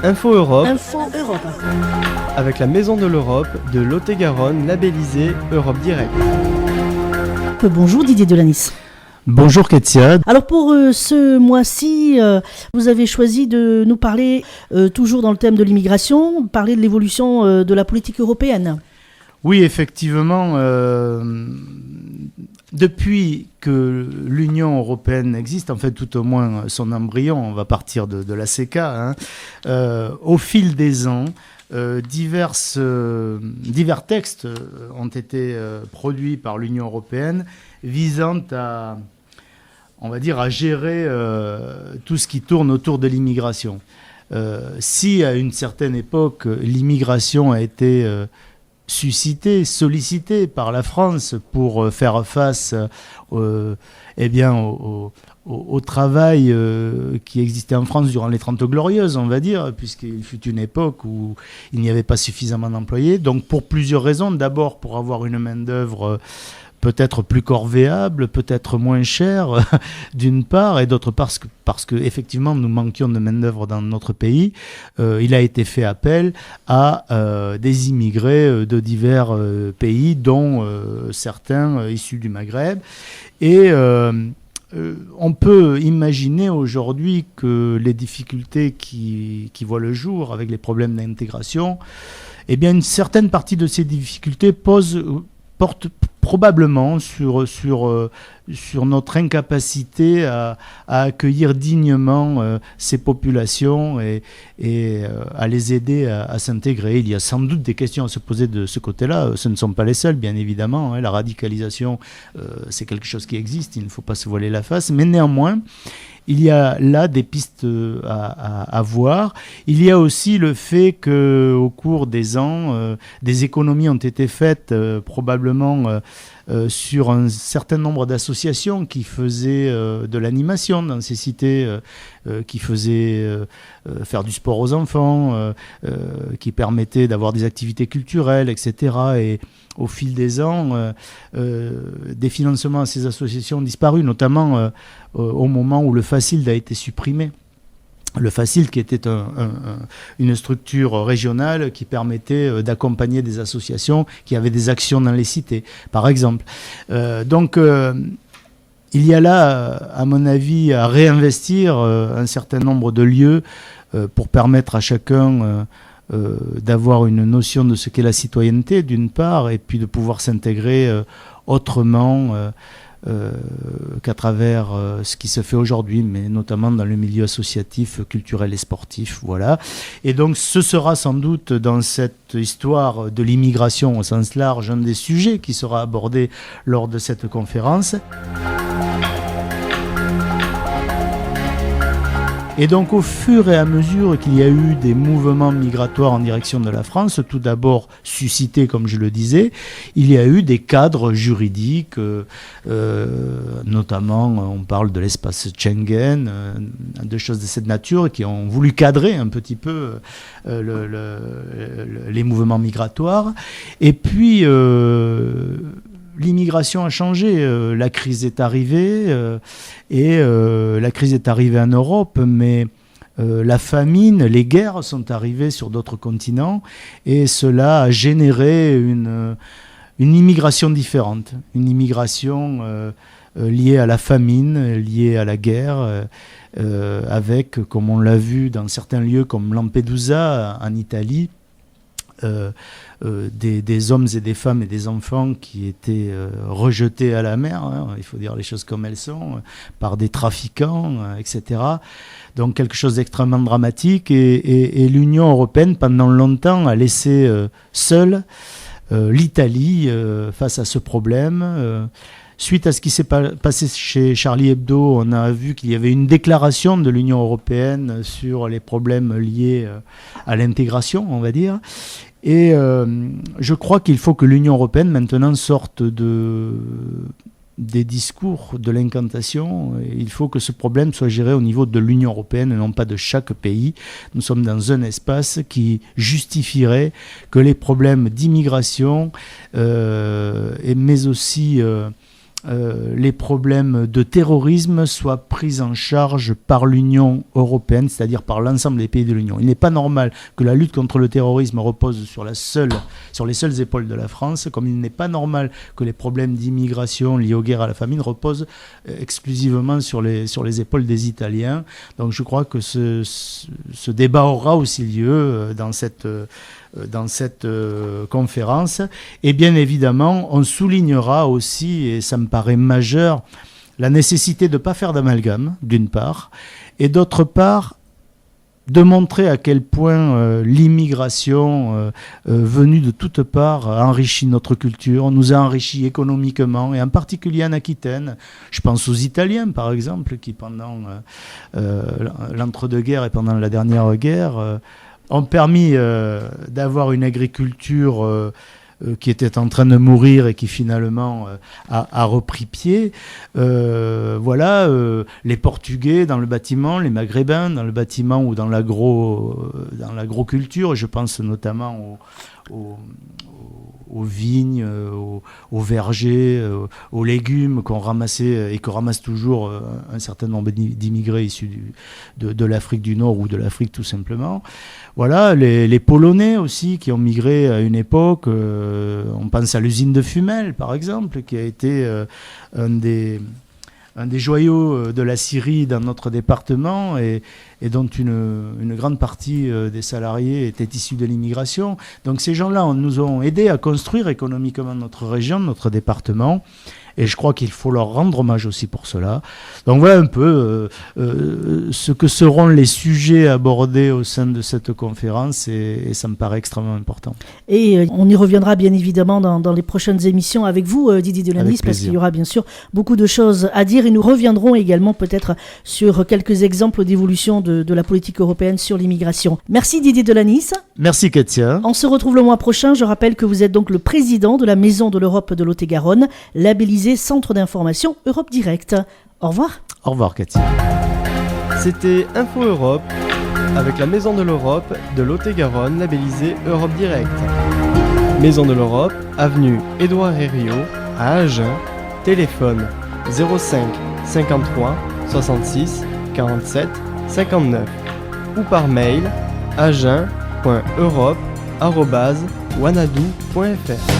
Info Europe. Info Europe. Avec la Maison de l'Europe de Lot-et-Garonne, labellisée Europe Direct. Bonjour Didier Delanis. Bonjour Katia. Alors pour ce mois-ci, vous avez choisi de nous parler, toujours dans le thème de l'immigration, parler de l'évolution de la politique européenne. Oui, effectivement, depuis que l'Union européenne existe, en fait tout au moins son embryon, on va partir de la CECA, au fil des ans, divers textes ont été produits par l'Union européenne visant à, on va dire, à gérer tout ce qui tourne autour de l'immigration. Si à une certaine époque, l'immigration a été sollicitée par la France pour faire face au travail qui existait en France durant les 30 Glorieuses, on va dire, puisqu'il fut une époque où il n'y avait pas suffisamment d'employés. Donc pour plusieurs raisons. D'abord pour avoir une main-d'œuvre peut-être plus corvéable, peut-être moins chère, d'une part, et d'autre part parce que effectivement nous manquions de main-d'œuvre dans notre pays. Il a été fait appel à des immigrés de divers pays, dont certains issus du Maghreb. Et on peut imaginer aujourd'hui que les difficultés qui voient le jour avec les problèmes d'intégration, eh bien une certaine partie de ces difficultés porte probablement sur notre incapacité à accueillir dignement ces populations et à les aider à s'intégrer. Il y a sans doute des questions à se poser de ce côté-là. Ce ne sont pas les seuls, bien évidemment. La radicalisation, c'est quelque chose qui existe, il ne faut pas se voiler la face. Mais néanmoins, il y a là des pistes à voir. Il y a aussi le fait qu'au cours des ans, des économies ont été faites probablement sur un certain nombre d'associations qui faisaient de l'animation dans ces cités, qui faisaient faire du sport aux enfants, qui permettaient d'avoir des activités culturelles, etc. Et au fil des ans, des financements à ces associations ont disparu, notamment au moment où le FACILD a été supprimé. Le FACILD qui était une structure régionale qui permettait d'accompagner des associations qui avaient des actions dans les cités, par exemple. Donc, il y a là, à mon avis, à réinvestir un certain nombre de lieux pour permettre à chacun d'avoir une notion de ce qu'est la citoyenneté, d'une part, et puis de pouvoir s'intégrer autrement qu'à travers ce qui se fait aujourd'hui, mais notamment dans le milieu associatif, culturel et sportif. Voilà. Et donc ce sera sans doute dans cette histoire de l'immigration au sens large un des sujets qui sera abordé lors de cette conférence. Et donc au fur et à mesure qu'il y a eu des mouvements migratoires en direction de la France, tout d'abord suscités, comme je le disais, il y a eu des cadres juridiques, notamment on parle de l'espace Schengen, de choses de cette nature qui ont voulu cadrer un petit peu les mouvements migratoires. Et puis l'immigration a changé, la crise est arrivée la crise est arrivée en Europe, mais la famine, les guerres sont arrivées sur d'autres continents et cela a généré une immigration différente, une immigration liée à la famine, liée à la guerre, avec, comme on l'a vu dans certains lieux comme Lampedusa en Italie, des hommes et des femmes et des enfants qui étaient rejetés à la mer, il faut dire les choses comme elles sont, par des trafiquants, etc. Donc quelque chose d'extrêmement dramatique et l'Union européenne pendant longtemps a laissé seule l'Italie face à ce problème. Suite à ce qui s'est passé chez Charlie Hebdo, on a vu qu'il y avait une déclaration de l'Union européenne sur les problèmes liés à l'intégration, on va dire. Et je crois qu'il faut que l'Union européenne maintenant sorte des discours de l'incantation. Il faut que ce problème soit géré au niveau de l'Union européenne et non pas de chaque pays. Nous sommes dans un espace qui justifierait que les problèmes d'immigration, mais aussi les problèmes de terrorisme soient pris en charge par l'Union européenne, c'est-à-dire par l'ensemble des pays de l'Union. Il n'est pas normal que la lutte contre le terrorisme repose sur les seules épaules de la France, comme il n'est pas normal que les problèmes d'immigration liés aux guerres à la famine reposent exclusivement sur les épaules des Italiens. Donc je crois que ce débat aura aussi lieu dans cette conférence. Et bien évidemment, on soulignera aussi, et ça me paraît majeur, la nécessité de ne pas faire d'amalgame, d'une part, et d'autre part, de montrer à quel point l'immigration venue de toutes parts a enrichi notre culture, nous a enrichi économiquement, et en particulier en Aquitaine. Je pense aux Italiens, par exemple, qui pendant l'entre-deux-guerres et pendant la dernière guerre ont permis d'avoir une agriculture qui était en train de mourir et qui finalement a repris pied. Les Portugais dans le bâtiment, les Maghrébins dans le bâtiment ou dans l'agroculture. Je pense notamment aux vignes, aux vergers, aux légumes qu'on ramassait et que ramassent toujours un certain nombre d'immigrés issus de l'Afrique du Nord ou de l'Afrique tout simplement. Voilà, les Polonais aussi qui ont migré à une époque. On pense à l'usine de Fumel, par exemple, qui a été un des joyaux de la Syrie dans notre département et dont une grande partie des salariés étaient issus de l'immigration. Donc ces gens-là nous ont aidés à construire économiquement notre région, notre département. Et je crois qu'il faut leur rendre hommage aussi pour cela. Donc voilà un peu ce que seront les sujets abordés au sein de cette conférence et ça me paraît extrêmement important. Et on y reviendra bien évidemment dans les prochaines émissions avec vous, Didier Delanis, parce qu'il y aura bien sûr beaucoup de choses à dire et nous reviendrons également peut-être sur quelques exemples d'évolution de la politique européenne sur l'immigration. Merci Didier Delanis. Merci Katia. On se retrouve le mois prochain. Je rappelle que vous êtes donc le président de la Maison de l'Europe de Lot-et-Garonne, labellisé Centre d'information Europe Direct. Au revoir. Au revoir Katia. C'était Info Europe avec la Maison de l'Europe de Lot-et-Garonne labellisée Europe Direct. Maison de l'Europe, avenue Édouard Herriot à Agen, téléphone 05 53 66 47 59 ou par mail agen.europe@wanadoo.fr.